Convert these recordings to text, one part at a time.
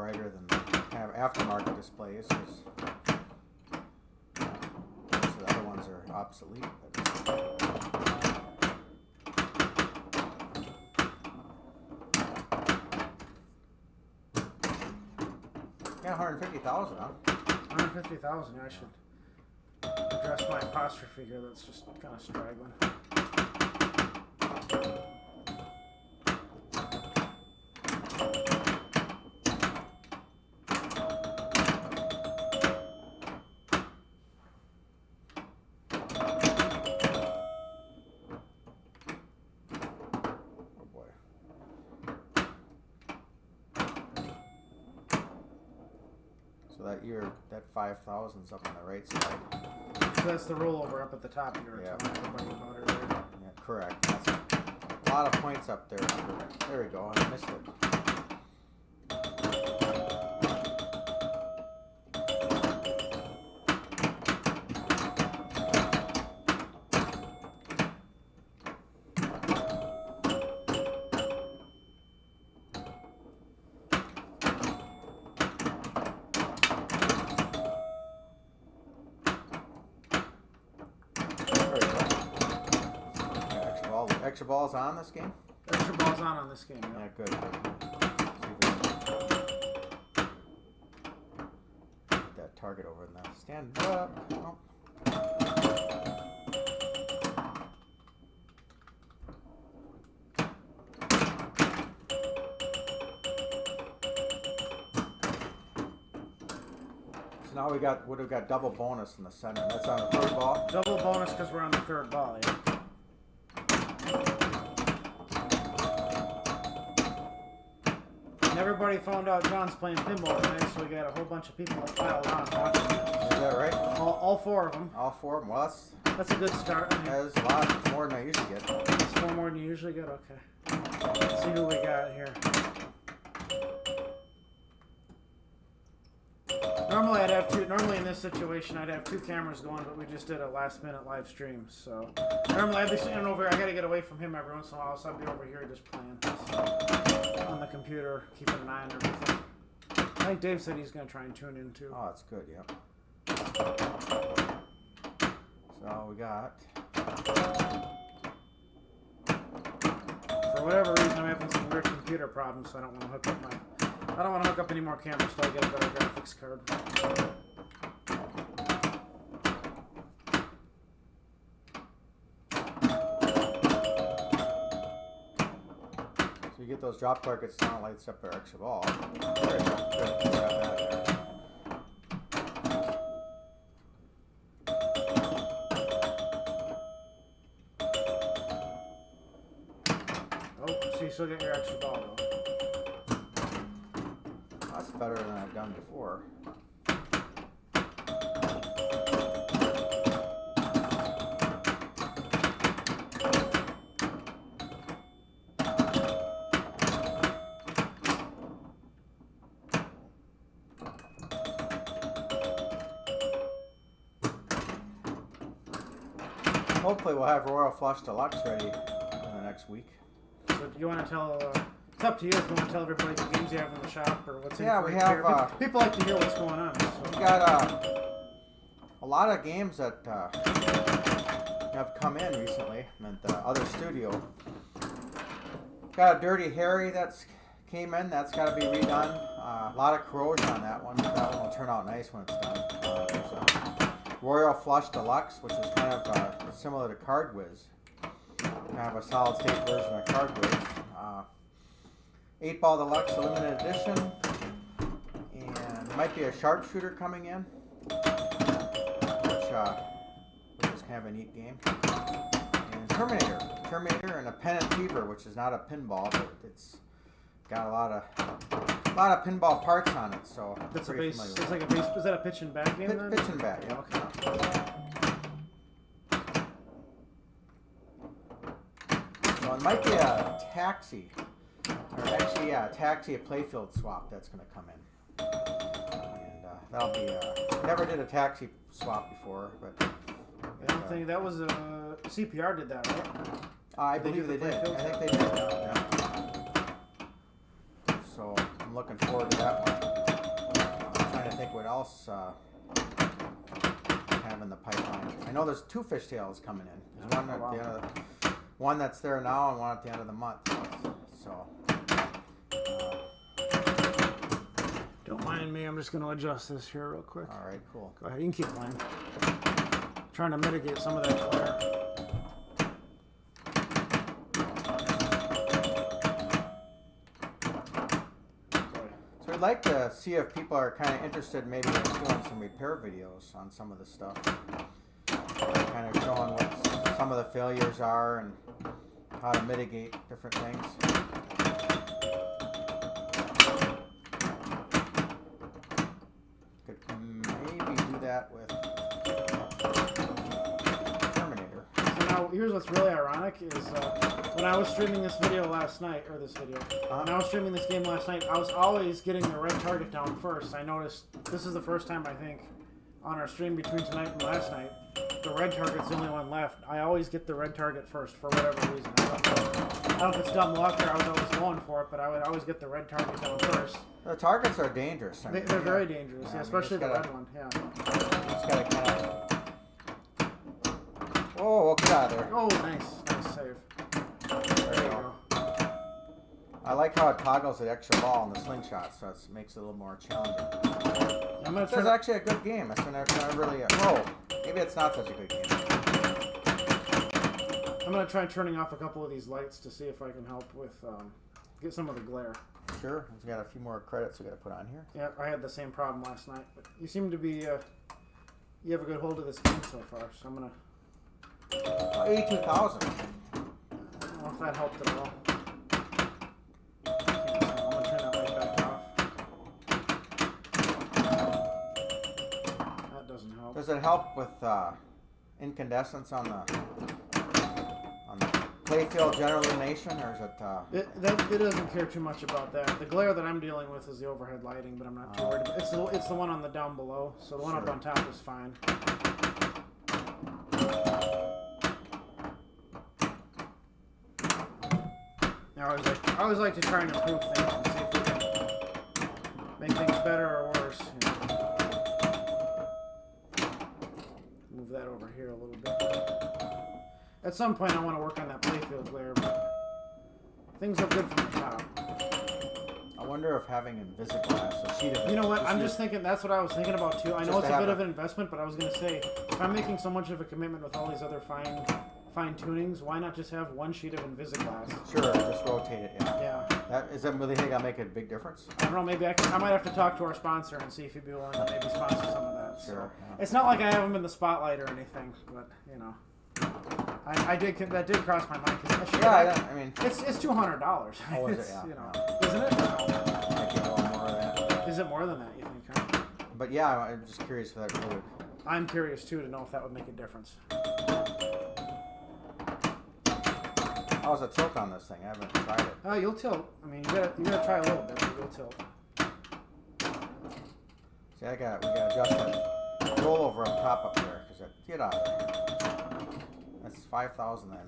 brighter than the kind of aftermarket displays. So the other ones are obsolete. Yeah, 150,000, huh? 150,000. Yeah, I should address my apostrophe here. That's just kind of straggling. That 5,000's up on the right side. So that's the rollover up at the top you were telling everybody about earlier. Yeah, correct. That's a lot of points up there. There we go. I missed it. Extra balls on this game? Extra balls on this game, yeah. Yeah, good. Get that target over in that. Stand up. Oh. So now we got double bonus in the center. That's on the third ball. Double bonus because we're on the third ball, yeah. And everybody found out John's playing pinball tonight, so we got a whole bunch of people that piled on watching it. Is that right? All four of them. All four of them. Well, that's a good start. I mean, that's a lot more than I usually get. That's 4 more than you usually get? Okay. Let's see who we got here. Normally in this situation I'd have 2 cameras going, but we just did a last minute live stream. So normally I'd be sitting over here. I gotta get away from him every once in a while, so I'd be over here just playing on the computer, keeping an eye on everything. I think Dave said he's gonna try and tune in too. Oh, that's good, yep. So we got, for whatever reason I'm having some weird computer problems, so I don't want to hook up any more cameras till I get a better graphics card. so you get those drop targets down, lights up their extra ball. There you go. Good. Got that there. Oh, so you still get your extra ball though. That's better than I've done before. Hopefully we'll have Royal Flush Deluxe ready in the next week. So do you want to tell... it's up to you if you want to tell everybody the games you have in the shop or what's in Yeah, for we it. have... people like to hear what's going on. So. We got a lot of games that have come in recently at the other studio. Got a Dirty Harry that's came in. That's got to be redone. A lot of corrosion on that one. That one will turn out nice when it's done. There's a Royal Flush Deluxe, which is kind of similar to Card Whiz. Kind of a solid state version of Card Whiz. 8-Ball Deluxe Limited Edition. And there might be a Sharpshooter coming in, which is kind of a neat game. And Terminator and a Pen and Fever, which is not a pinball, but it's got a lot of pinball parts on it. So that's a base. It's like a base. Is that a pitch and bat game? Pitch and bat. Yeah. Okay. So it might be a taxi, or actually, yeah, a taxi, a playfield swap that's going to come in, and that'll be. Never did a taxi swap before, but I don't think that was CPR did that, right? I believe they did. I think they did. Yeah. So I'm looking forward to that one. think what else have in the pipeline. I know there's 2 fishtails coming in. There's one at the end of one that's there now and one at the end of the month. So. Don't mind me. I'm just going to adjust this here real quick. All right, cool. Go ahead. You can keep playing. Trying to mitigate some of that glare. So I'd like to see if people are kind of interested maybe in doing some repair videos on some of the stuff. Kind of showing what some of the failures are and how to mitigate different things. Could maybe do that with Terminator. So now, here's what's really ironic is when I was streaming this video last night, or this video, when I was streaming this game last night, I was always getting the red target down first. I noticed this is the first time, I think, on our stream between tonight and last night, the red target's the only one left. I always get the red target first for whatever reason. I don't know if it's dumb luck or I was always going for it, but I would always get the red target down first. The targets are dangerous. They're very dangerous, yeah, especially the red one. Yeah. Just gotta kind of. Oh, get out of there. Oh, nice save. There you go. I like how it toggles the extra ball in the slingshot, so it makes it a little more challenging. This is actually a good game. It's not really. Maybe it's not such a good game. I'm gonna try turning off a couple of these lights to see if I can help with get some of the glare. Sure. We've got a few more credits we got to put on here. Yeah, I had the same problem last night, but you seem to be you have a good hold of this game so far. So I'm gonna. 82,000. I don't know if that helped at all. I'm gonna turn that light back off. That doesn't help. Does it help with incandescence on the playfield general illumination, or is it? It doesn't care too much about that. The glare that I'm dealing with is the overhead lighting, but I'm not too worried. It's the one on the down below, so the one up on top is fine. I always like to try and improve things and see if we can make things better or worse. You know. Move that over here a little bit. At some point, I want to work on that playfield glare, but things look good from the top. I wonder if having Invisiglass, a sheet of. You know what? I'm just thinking. That's what I was thinking about too. I know it's a bit of an investment, but I was gonna say, if I'm making so much of a commitment with all these other fine tunings, why not just have one sheet of Invisiglass? Sure, just rotate it. Yeah. Is that really think that'll make a big difference? I don't know. Maybe I might have to talk to our sponsor and see if he'd be willing to maybe sponsor some of that. Sure. So, it's not like I have them in the spotlight or anything, but you know, that did cross my mind. I mean, it's $200. Oh, is it? Yeah. You know, isn't it? Maybe a little more of that. Is it more than that? You think? Huh? But yeah, I'm just curious if that really. I'm curious too to know if that would make a difference. How's the tilt on this thing? I haven't tried it. You'll tilt. I mean, you gotta try a little bit, but you'll tilt. See, we gotta adjust the rollover up top up there, cause get out of there. That's 5,000 then.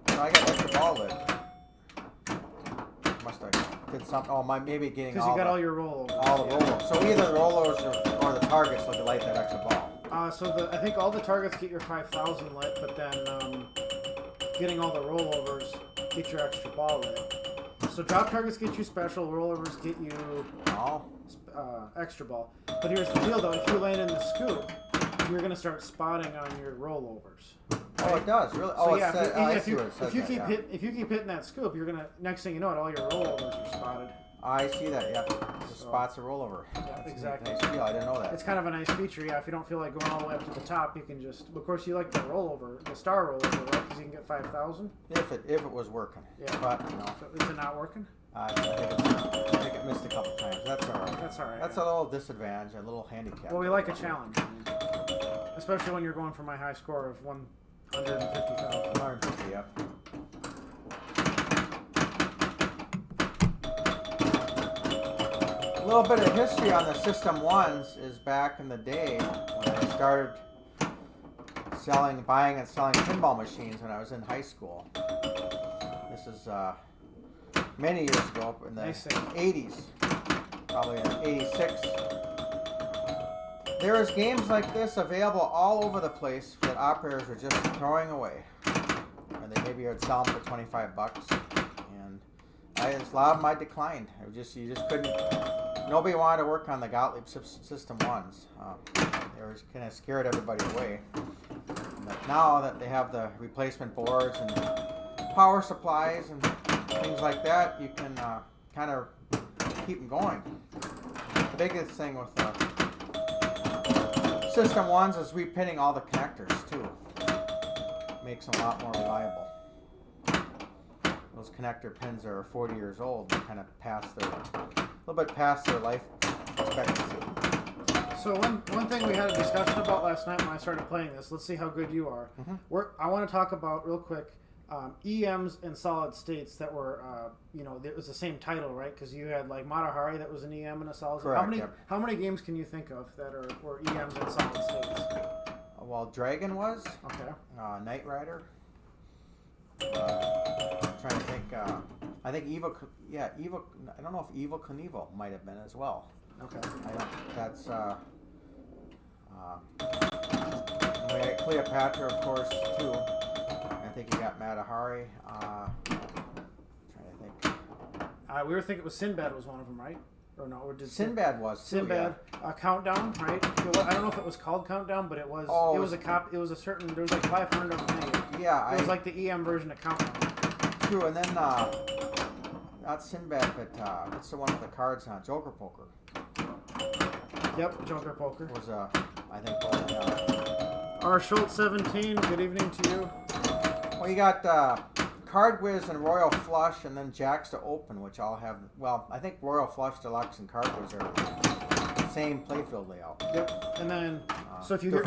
So I got extra ball lid. Must have did something. Oh, maybe getting because you got all your rollovers. All the rollovers. So either the rollovers or the targets will light that extra ball. So I think all the targets get your 5,000 lit, but then getting all the rollovers get your extra ball lit. So drop targets get you special, rollovers get you extra ball. But here's the deal though, if you land in the scoop, you're going to start spotting on your rollovers. Oh, it does, really? So yeah, if you keep hitting that scoop, you're going to, next thing you know it, all your rollovers are spotted. I see that, yeah. The spots are rollover. Yeah, That's exactly. A nice feel. I didn't know that. It's kind of a nice feature, yeah. If you don't feel like going all the way up to the top, you can just. Of course, you like the rollover, the star rollover, right? Because you can get 5,000. If it was working. Yeah. But no. So is it not working? I think it missed a couple times. That's all right. That's all right. That's a little disadvantage, a little handicap. Well, we like a challenge, I mean, especially when you're going for my high score of 150,000. 150, yep. A little bit of history on the System 1s is back in the day when I started buying and selling pinball machines when I was in high school. This is many years ago, in the Nice thing. 80s, probably in 86. There is games like this available all over the place that operators are just throwing away. And they maybe would sell them for 25 bucks. And a lot of them I declined. It was you just couldn't. Nobody wanted to work on the Gottlieb System 1s. They were kind of scared everybody away. But now that they have the replacement boards and power supplies and things like that, you can kind of keep them going. The biggest thing with System 1s is repinning all the connectors too. Makes them a lot more reliable. Those connector pins are 40 years old. They kind of a little bit past their life expectancy. So one thing we had a discussion about last night when I started playing this, let's see how good you are. I want to talk about real quick EMs and solid states that were, it was the same title, right? Because you had like Matahari that was an EM and a solid state. Correct, How many games can you think of that were EMs and solid states? Well, Dragon was. Okay. Knight Rider. I'm trying to think. I think Evil. I don't know if Evil Knievel might have been as well. Okay. That's. We had Cleopatra, of course, too. I think you got Matahari. Trying to think. We were thinking it was Sinbad was one of them, right? Or no? Or did Sinbad was too, Sinbad? yeah. Countdown, right? I don't know if it was called Countdown, but it was. Oh, it was a cop. It was a certain. There was like 500 of them made. Yeah. It was like the EM version of Countdown. True, and then not Sinbad, but what's the one with the cards on Joker Poker? Yep, Joker Poker. Was I think both. R. Schultz 17. Good evening to you. Well, you got Card Whiz and Royal Flush, and then Jacks to Open, which all have. Well, I think Royal Flush Deluxe and Card Whiz are the same playfield layout. Yep, and then so if you get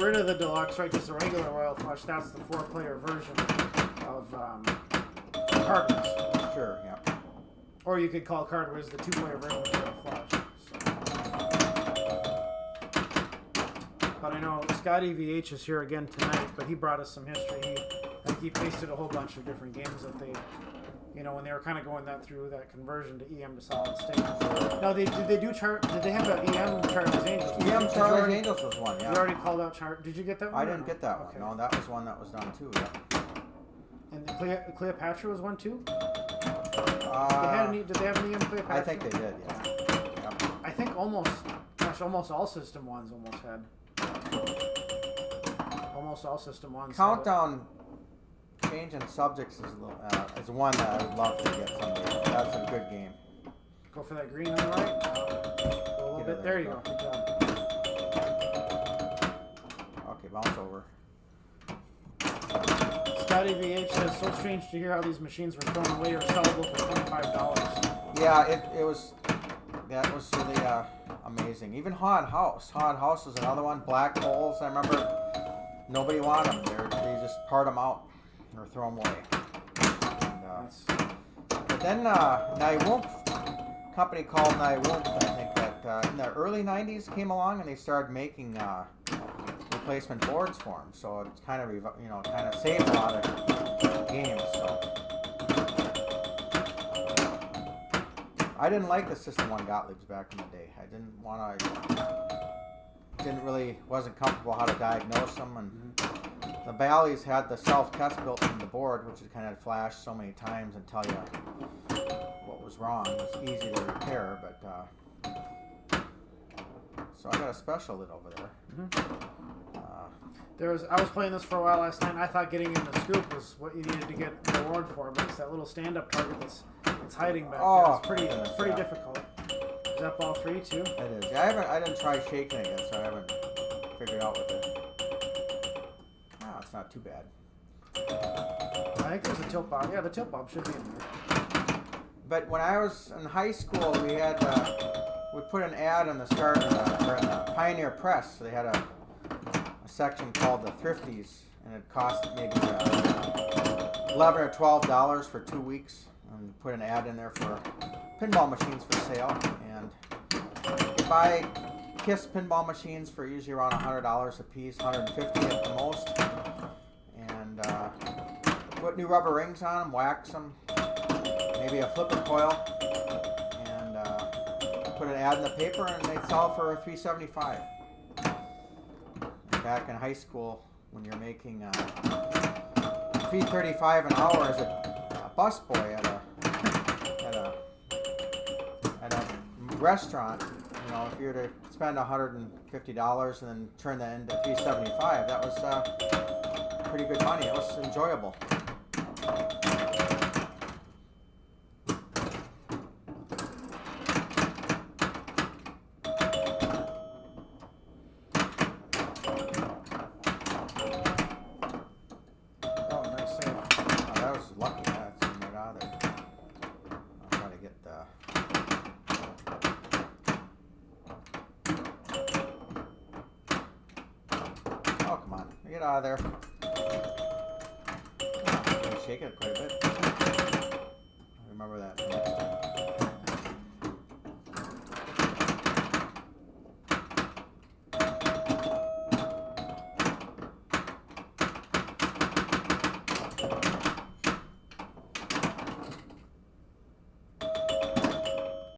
rid of the Deluxe, right, just the regular Royal Flush, that's the 4-player version of Card Whiz. Sure, yeah. Or you could call Card Whiz the 2-player version of Royal Flush. But I know Scotty VH is here again tonight, but he brought us some history. I think he pasted a whole bunch of different games that they, when they were kind of going through that conversion to EM to solid state. Now, did they have an EM Charlie's Angels? EM Charlie's Angels was one, yeah. You already called out Did you get that one? I didn't get that one. No, that was one that was done too, yeah. And Cleopatra was one too? Did they have an EM Cleopatra? I think they did, yeah. Yep. I think almost all System 1s almost had. Almost all System 1s. Countdown changing subjects is one that I would love to get someday. That's a good game. Go for that green on the right. Go a little bit. There you go. Good job. Okay, bounce over. Scotty VH says, so strange to hear how these machines were thrown away or sellable for $25. Yeah, that was really amazing. Even Haunted House. Haunted House was another one. Black holes. I remember nobody wanted them. They just part them out or throw them away. And, but then a company called Naiwump, I think, that in the early 90s came along and they started making replacement boards for them. So it's kind of saved a lot of games. So I didn't like the System 1 Gottliebs back in the day. I wasn't comfortable how to diagnose them, and the Bally's had the self-test built in the board, which is kind of flash so many times and tell you what was wrong. It was easy to repair, but so I got a special lid over there. I was playing this for a while last night, and I thought getting in the scoop was what you needed to get an award for, but it's that little stand-up target that's hiding back there. It's pretty difficult. Is that ball 3 too? It is. I didn't try shaking it yet, so I haven't figured out what it. It's not too bad. I think there's a tilt bob. Yeah, the tilt bob should be in there. But when I was in high school, we put an ad in the start in the Pioneer Press. So they had a section called the Thrifties, and it cost maybe $11 or $12 for 2 weeks. And put an ad in there for pinball machines for sale, and you buy KISS pinball machines for usually around $100 a piece, $150 at the most, and put new rubber rings on them, wax them, maybe a flipper coil, and put an ad in the paper, and they'd sell for $3.75. Back in high school, when you're making $3.35 an hour as a busboy at a restaurant, you know, if you were to spend $150 and then turn that into $3.75, that was pretty good money. It was enjoyable. Get out of there. Shake it quite a bit.